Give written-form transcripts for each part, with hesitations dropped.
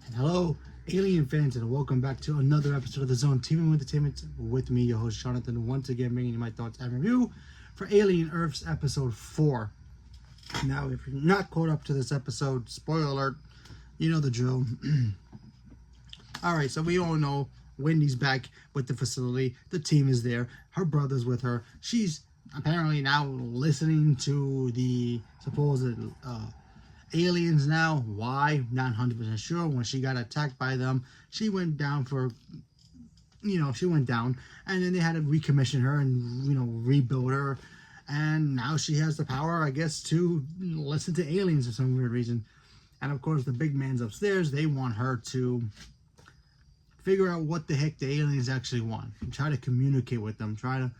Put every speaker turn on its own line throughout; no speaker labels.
And hello, Alien fans, and welcome back to another episode of the Zone TV Entertainment with me, your host Jonathan, once again bringing you my thoughts and review for Alien Earth's episode 4. Now, if you're not caught up to this episode, spoiler alert, you know the drill. Alright, so we all know Wendy's back with the facility. The team is there. Her brother's with her. She's apparently now listening to the supposed aliens now. Why? Not 100% sure. When she got attacked by them, she went down for, she went down. And then they had to recommission her and, rebuild her. And now she has the power, I guess, to listen to aliens for some weird reason. And of course, the big man's upstairs. They want her to figure out what the heck the aliens actually want. And try to communicate with them. Try to,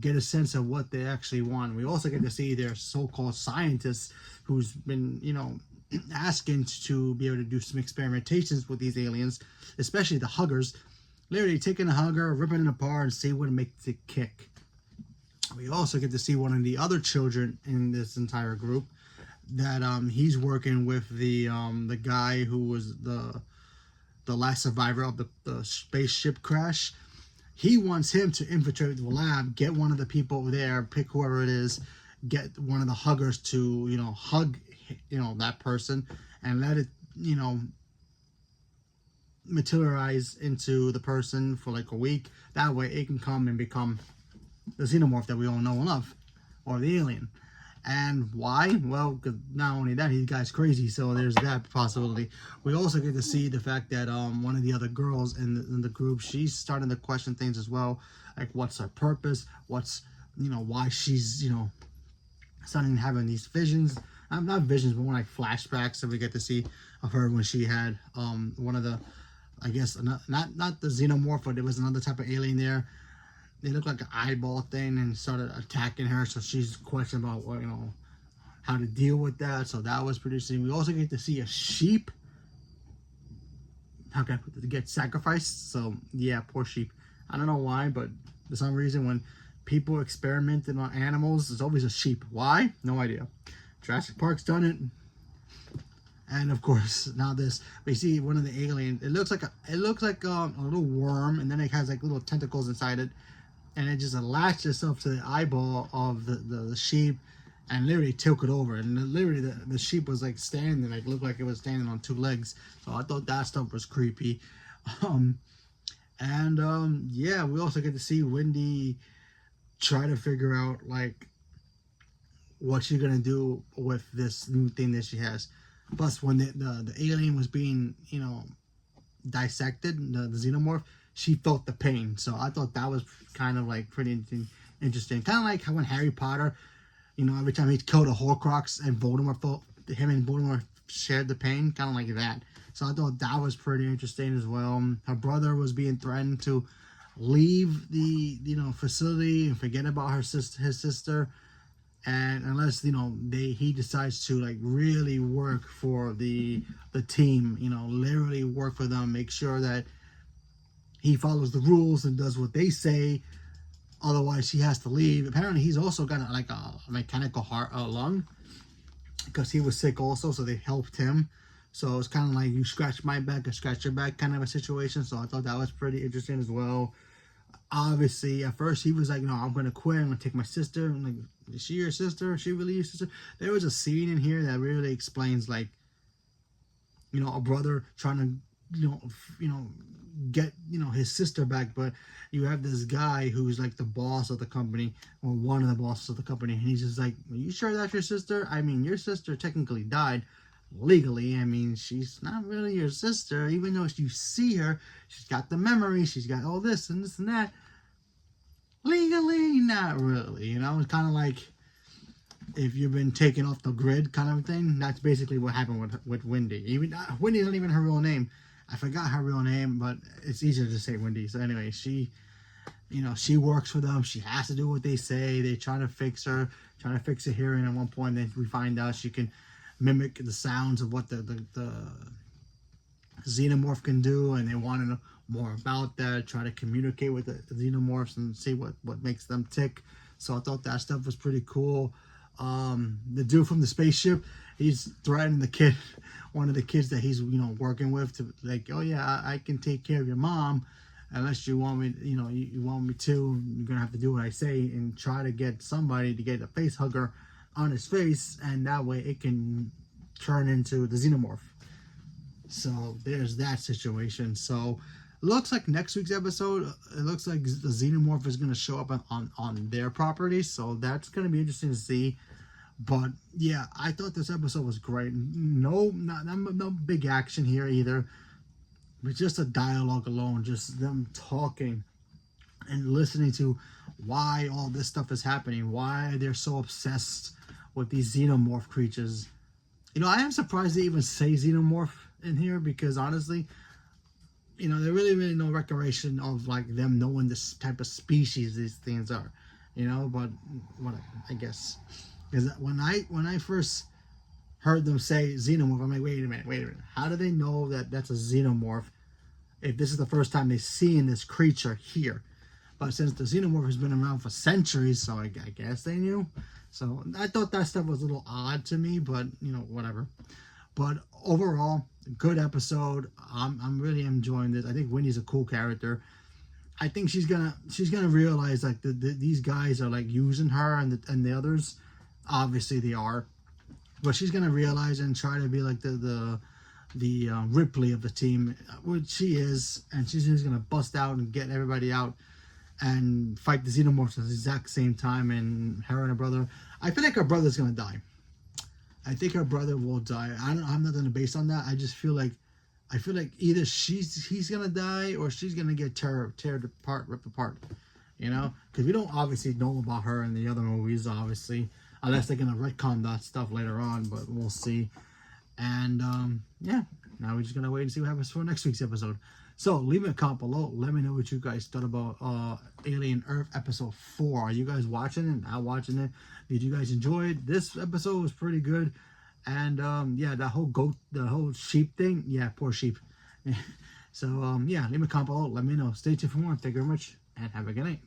get a sense of what they actually want. We also get to see their so-called scientists who's been, asking to be able to do some experimentations with these aliens, especially the huggers. Literally taking a hugger, ripping it apart, and see what makes it kick. We also get to see one of the other children in this entire group that he's working with the guy who was the last survivor of the spaceship crash. He wants him to infiltrate the lab, get one of the people there, pick whoever it is, get one of the huggers to, hug, that person and let it, materialize into the person for like a week. That way it can come and become the xenomorph that we all know and love, or the alien. And why? Well, because not only that, he's guy's crazy, so there's that possibility. We also get to see the fact that one of the other girls in the group, she's starting to question things as well, like what's her purpose, what's, why she's, starting having these visions, not visions, but more like flashbacks that we get to see of her when she had one of the, I guess, not the xenomorph, but there was another type of alien there. They looked like an eyeball thing and started attacking her. So she's questioning about what, how to deal with that. So that was pretty interesting. We also get to see a sheep. How can I put it? Get sacrificed. So yeah, poor sheep. I don't know why, but for some reason when people experimented on animals, there's always a sheep. Why? No idea. Jurassic Park's done it. And of course, now this, we see one of the aliens. It looks like a little worm, and then it has like little tentacles inside it. And it just latched itself to the eyeball of the sheep and literally took it over. And literally the sheep was like standing, like looked like it was standing on two legs. So I thought that stuff was creepy. Yeah, we also get to see Wendy try to figure out like what she's gonna do with this new thing that she has. Plus, when the alien was being, dissected, the xenomorph, she felt the pain. So I thought that was kind of like pretty interesting. Kind of like how when Harry Potter, every time he killed a Horcrux and Voldemort felt, him and Voldemort shared the pain, kind of like that. So I thought that was pretty interesting as well. Her brother was being threatened to leave the, facility and forget about his sister. And unless, he decides to like really work for the team, literally work for them, make sure that he follows the rules and does what they say. Otherwise, he has to leave. Apparently, he's also got a mechanical heart lung because he was sick also, so they helped him. So it's kind of like you scratch my back, I scratch your back kind of a situation. So I thought that was pretty interesting as well. Obviously, at first he was like, "No, I'm gonna quit. I'm gonna take my sister." I'm like, "Is she your sister? Is she really your sister?" There was a scene in here that really explains like, a brother trying to, get his sister back, but you have this guy who's like the boss of the company, or one of the bosses of the company, and he's just like, "Are you sure that's your sister? I mean, your sister technically died legally. I mean, she's not really your sister, even though you see her, she's got the memory, she's got all this and this and that. Legally, not really, it's kind of like if you've been taken off the grid kind of thing. That's basically what happened with Wendy. Even Wendy's not even her real name. I forgot her real name, but it's easier to say Wendy. So anyway, she works for them. She has to do what they say. They try to fix her, trying to fix her hearing at one point. Then we find out she can mimic the sounds of what the xenomorph can do, and they want to know more about that, try to communicate with the xenomorphs and see what makes them tick. So I thought that stuff was pretty cool. The dude from the spaceship, he's threatening the kid, one of the kids that he's working with, to like, oh yeah, I can take care of your mom, unless you want me, you want me to. You're gonna have to do what I say, and try to get somebody to get a face hugger on his face, and that way it can turn into the xenomorph. So there's that situation. So looks like next week's episode, it looks like the xenomorph is going to show up on their property. So that's going to be interesting to see. But yeah, I thought this episode was great. No big action here either. But just a dialogue alone, just them talking and listening to why all this stuff is happening, why they're so obsessed with these xenomorph creatures. I am surprised they even say xenomorph in here, because honestly, there really no recognition of like them knowing this type of species these things are, but what I guess, because when I first heard them say xenomorph, I'm like, wait a minute, how do they know that that's a xenomorph if this is the first time they've seen this creature here? But since the xenomorph has been around for centuries, so I guess they knew. So I thought that stuff was a little odd to me, but whatever. But overall, good episode. I'm really enjoying this. I think Wendy's a cool character. I think she's gonna realize like these guys are like using her, and the others, obviously they are, but she's gonna realize and try to be like the Ripley of the team, which she is, and she's just gonna bust out and get everybody out and fight the xenomorphs at the exact same time. And her and her brother, I feel like her brother's gonna die. I think her brother will die. I'm not gonna base on that. I just feel like either he's gonna die, or she's gonna get ripped apart. Because we don't obviously know about her in the other movies, obviously, unless they're gonna retcon that stuff later on. But we'll see. And yeah, now we're just gonna wait and see what happens for next week's episode. So leave me a comment below. Let me know what you guys thought about Alien Earth episode 4. Are you guys watching it? Not watching it? Did you guys enjoy it? This episode was pretty good. And yeah, the whole sheep thing. Yeah, poor sheep. So yeah, leave me a comment below. Let me know. Stay tuned for more. Thank you very much, and have a good night.